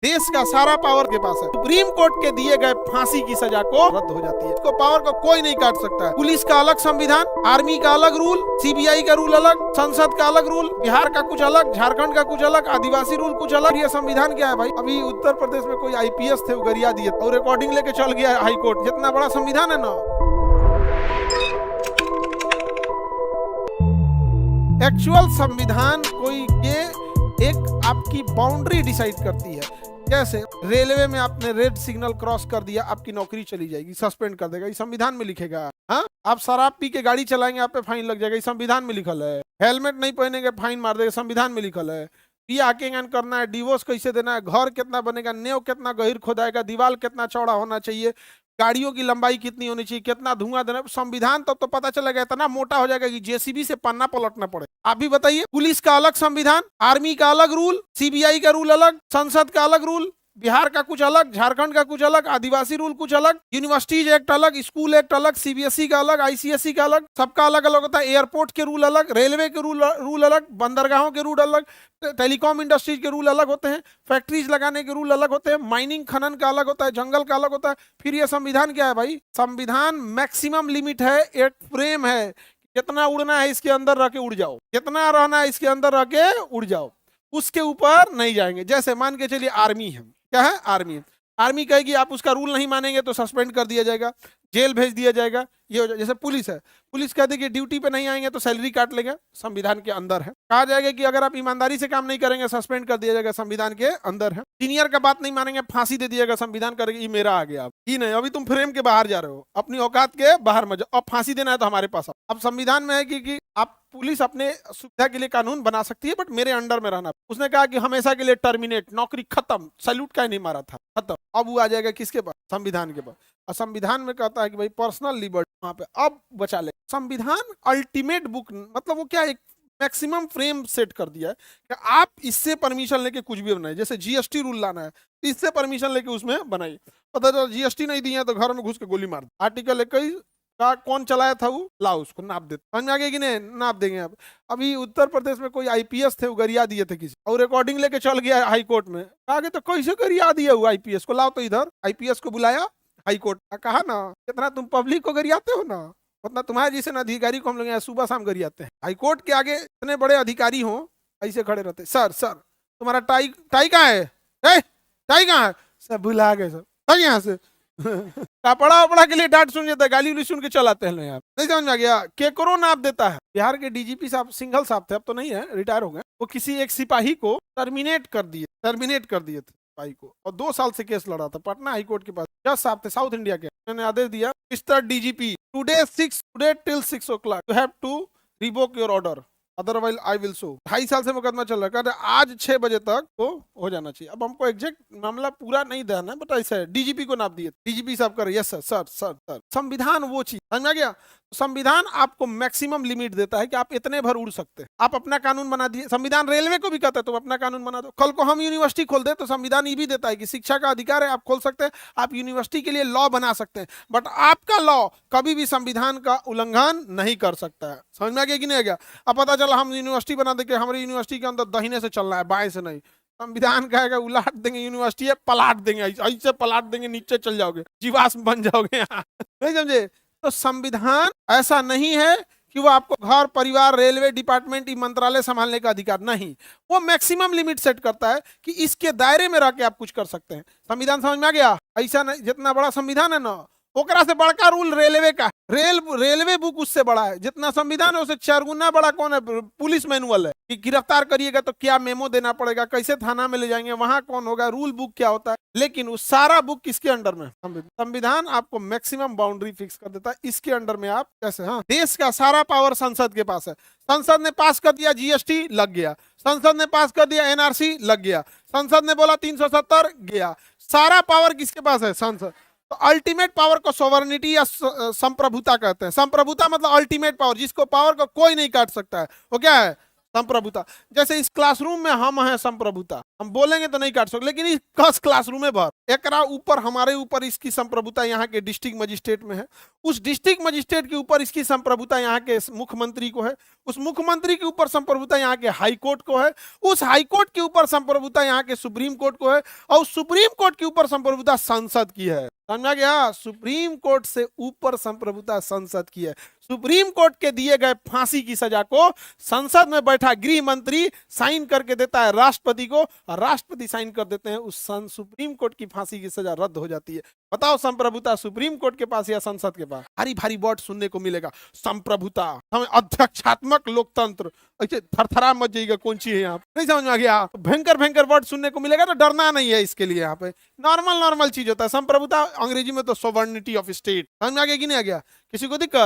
देश का सारा पावर के पास है। सुप्रीम कोर्ट के दिए गए फांसी की सजा को रद्द हो जाती है। इसको पावर को कोई नहीं काट सकता है। पुलिस का अलग संविधान, आर्मी का अलग रूल, सीबीआई का रूल अलग, संसद का अलग रूल, बिहार का कुछ अलग, झारखंड का कुछ अलग, आदिवासी रूल कुछ अलग। ये संविधान क्या है भाई? अभी उत्तर प्रदेश में कोई आईपीएस थे, वो गरिया दिए और रिकॉर्डिंग लेके चल गया हाई कोर्ट। जितना बड़ा संविधान है ना, एक्चुअल संविधान कोई के एक आपकी बाउंड्री डिसाइड करती है। जैसे रेलवे में आपने रेड सिग्नल क्रॉस कर दिया, आपकी नौकरी चली जाएगी, सस्पेंड कर देगा, ये संविधान में लिखेगा। हाँ, आप शराब पी के गाड़ी चलाएंगे, आप पे फाइन लग जाएगा, ये संविधान में लिखल है। हेलमेट नहीं पहनेंगे, फाइन मार देगा, संविधान में लिखल है। पिया के करना है, डिवोर्स कैसे देना है, घर कितना बनेगा, नेव कितना गहीर खोदाएगा, दीवार कितना चौड़ा होना चाहिए, गाड़ियों की लंबाई कितनी होनी चाहिए, कितना धुआं देना, संविधान तब तो पता चलेगा। इतना मोटा हो जाएगा कि जेसीबी से पन्ना पलटना पड़े। आप भी बताइए, पुलिस का अलग संविधान, आर्मी का अलग रूल, सीबीआई का रूल अलग, संसद का अलग रूल, बिहार का कुछ अलग, झारखंड का कुछ अलग, आदिवासी रूल कुछ अलग, यूनिवर्सिटीज एक्ट अलग, स्कूल एक्ट अलग, सीबीएसई का अलग, आईसीएसई का अलग, सबका अलग अलग होता है। एयरपोर्ट के रूल अलग, रेलवे के रूल अलग, बंदरगाहों के रूल अलग, टेलीकॉम इंडस्ट्रीज के रूल अलग होते हैं, फैक्ट्रीज लगाने के रूल अलग होते हैं, माइनिंग खनन का अलग होता है, जंगल का अलग होता है। फिर ये संविधान क्या है भाई? संविधान मैक्सिमम लिमिट है, एक फ्रेम है। कितना उड़ना है इसके अंदर रह के उड़ जाओ, कितना रहना है इसके अंदर रह के उड़ जाओ, उसके ऊपर नहीं जाएंगे। जैसे मान के चलिए आर्मी है, क्या है? आर्मी। आर्मी कहेगी आप उसका रूल नहीं मानेंगे तो सस्पेंड कर दिया जाएगा, जेल भेज दिया जाएगा, ये हो जाए। जैसे पुलिस है, पुलिस कहती है कि ड्यूटी पे नहीं आएंगे तो सैलरी काट लेंगे, संविधान के अंदर है। कहा जाएगा कि अगर आप ईमानदारी से काम नहीं करेंगे सस्पेंड कर दिया जाएगा, संविधान के अंदर है। सीनियर का बात नहीं मानेंगे, फांसी दे दिएगा, संविधान करेगा ये मेरा आ गया। आप ही नहीं, अभी तुम फ्रेम के बाहर जा रहे हो, अपनी औकात के बाहर मत जाओ। अब फांसी देना है तो हमारे पास अब संविधान में है कि आप पुलिस अपने सुविधा के लिए कानून बना सकती है, बट मेरे अंडर में रहना। उसने कहा कि हमेशा के लिए टर्मिनेट, नौकरी खत्म, सैल्यूट का नहीं मारा था, खत्म। अब वो आ जाएगा किसके पास? संविधान के पास। और संविधान में कहता है कि भाई पर्सनल लिबर्टी वहां पे अब बचा ले। संविधान अल्टीमेट बुक, मतलब वो क्या, एक मैक्सिमम फ्रेम सेट कर दिया है कि आप इससे परमिशन लेके कुछ भी बनाए। जैसे जीएसटी रूल लाना है, इससे परमिशन लेके उसमें बनाइए। पता चला जीएसटी नहीं दिया तो घर में घुस के गोली मार दे। आर्टिकल 21 का कौन चलाया था वो, लाओ उसको नाप देते, समझ में आ गया कि नहीं? नाप देंगे आप। अभी उत्तर प्रदेश में कोई आईपीएस थे, वो गरिया दिए थे किसी, और रिकॉर्डिंग लेके चल गया हाई कोर्ट में। आगे तो कैसे गरिया दिया हुआ आईपीएस को? लाओ तो इधर। आईपीएस को बुलाया हाई कोर्ट, कहा ना कितना तुम पब्लिक को गरियाते हो ना, उतना तुम्हारे जैसे ना अधिकारी को हम लोग यहाँ सुबह शाम गरियाते हैं। हाई कोर्ट के आगे इतने बड़े अधिकारी हो, ऐसे खड़े रहते, सर सर तुम्हारा टाई टाई कहाँ है? टाई कहाँ है? सब बुला गए सब यहाँ से कपड़ा वपड़ा के लिए डांट सुन जाता है, गाली उली सुन के चलाते हैं यार। नहीं समझ में आ गया? केकरो नाप देता है। बिहार के डीजीपी साहब, सिंघल साहब थे, अब तो नहीं है, रिटायर हो गए। वो किसी एक सिपाही को टर्मिनेट कर दिए थे सिपाही को, और 2 साल से केस लड़ा था पटना हाई कोर्ट के पास। जज साहब थे साउथ इंडिया के, उन्होंने आदेश दिया, mister DGP today till 6 o'clock you have to revoke your order, otherwise I will sue. 2.5 साल से मुकदमा चल रहा है, आज 6 बजे तक तो हो जाना चाहिए। अब हमको एग्जैक्ट मामला पूरा नहीं देना है, बट ऐसा है, डीजीपी को नाप दिए, डीजीपी साहब कर yes sir sir sir sir. संविधान वो चीज, समझ में आ गया? संविधान आपको मैक्सिमम लिमिट देता है कि आप इतने भर उड़ सकते हैं। आप अपना कानून बना दिए। संविधान रेलवे को भी कहता है तुम अपना कानून बना दो। कल को हम यूनिवर्सिटी खोल दे तो संविधान ये भी देता है कि शिक्षा का अधिकार है, आप खोल सकते हैं, आप यूनिवर्सिटी के लिए लॉ बना सकते हैं, बट आपका लॉ कभी भी संविधान का उल्लंघन नहीं कर सकता है। समझ में आ गया कि नहीं आ गया? अब पता चला हम यूनिवर्सिटी बना देंगे, हमारी यूनिवर्सिटी के अंदर दाहिने से चलना है, बाएं से नहीं। संविधान कहेगा उलाट देंगे, यूनिवर्सिटी है पलाट देंगे, ऐसे पलाट देंगे, नीचे चल जाओगे, जीवाश्म बन जाओगे यहाँ नहीं समझे? तो संविधान ऐसा नहीं है कि वो आपको घर परिवार रेलवे डिपार्टमेंट मंत्रालय संभालने का अधिकार नहीं, वो मैक्सिमम लिमिट सेट करता है कि इसके दायरे में रह के आप कुछ कर सकते हैं। संविधान समझ में आ गया? ऐसा नहीं, जितना बड़ा संविधान है ना, ओकरा से बड़का रूल रेलवे का, रेलवे बुक उससे बड़ा है। जितना संविधान है उससे 4 गुना बड़ा कौन है? पुलिस मैनुअल है कि गिरफ्तार करिएगा तो क्या मेमो देना पड़ेगा, कैसे थाना में ले जाएंगे, वहां कौन होगा, रूल बुक क्या होता है। लेकिन उस सारा बुक किसके अंडर में? संविधान आपको मैक्सिमम बाउंड्री फिक्स कर देता है, इसके अंडर में आप कैसे। हाँ, देश का सारा पावर संसद के पास है। संसद ने पास कर दिया जीएसटी, लग गया। संसद ने पास कर दिया एनआरसी, लग गया। संसद ने बोला 370, गया। सारा पावर किसके पास है? संसद। तो अल्टीमेट पावर को सोवरेनिटी या संप्रभुता कहते हैं। संप्रभुता मतलब अल्टीमेट पावर, जिसको पावर को कोई नहीं काट सकता है, वो क्या है? संप्रभुता। जैसे इस क्लासरूम में हम हैं संप्रभुता, हम बोलेंगे तो नहीं काट सकते, लेकिन इस क्लासरूम में भर एकरा ऊपर, हमारे ऊपर इसकी संप्रभुता यहाँ के डिस्ट्रिक्ट मजिस्ट्रेट में है, उस डिस्ट्रिक्ट मजिस्ट्रेट के ऊपर इसकी संप्रभुता यहाँ के मुख्यमंत्री को है, उस मुख्यमंत्री के ऊपर संप्रभुता यहाँ के हाई कोर्ट को है, उस हाई कोर्ट के ऊपर संप्रभुता यहाँ के सुप्रीम कोर्ट को है, और सुप्रीम कोर्ट के ऊपर संप्रभुता संसद की है। समझा गया? सुप्रीम कोर्ट से ऊपर संप्रभुता संसद की है। सुप्रीम कोर्ट के दिए गए फांसी की सजा को संसद में बैठा गृह मंत्री साइन करके देता है राष्ट्रपति को, और राष्ट्रपति साइन कर देते हैं, उस सुप्रीम कोर्ट की फांसी की सजा रद्द हो जाती है। बताओ संप्रभुता सुप्रीम कोर्ट के पास या संसद के पास? भारी भारी वर्ड सुनने को मिलेगा, संप्रभुता, हमें अध्यक्षात्मक लोकतंत्र, ऐसे थरथरा मच जाएगा कौन सी है यहाँ, नहीं समझ में आ गया? भयंकर भयंकर वर्ड सुनने को मिलेगा, तो डरना नहीं है इसके लिए। यहाँ पे नॉर्मल नॉर्मल चीज होता है। संप्रभुता अंग्रेजी में तो सोवर्निटी ऑफ स्टेट, समझ में आ गया कि नहीं आ गया? किसी को दिक्कत?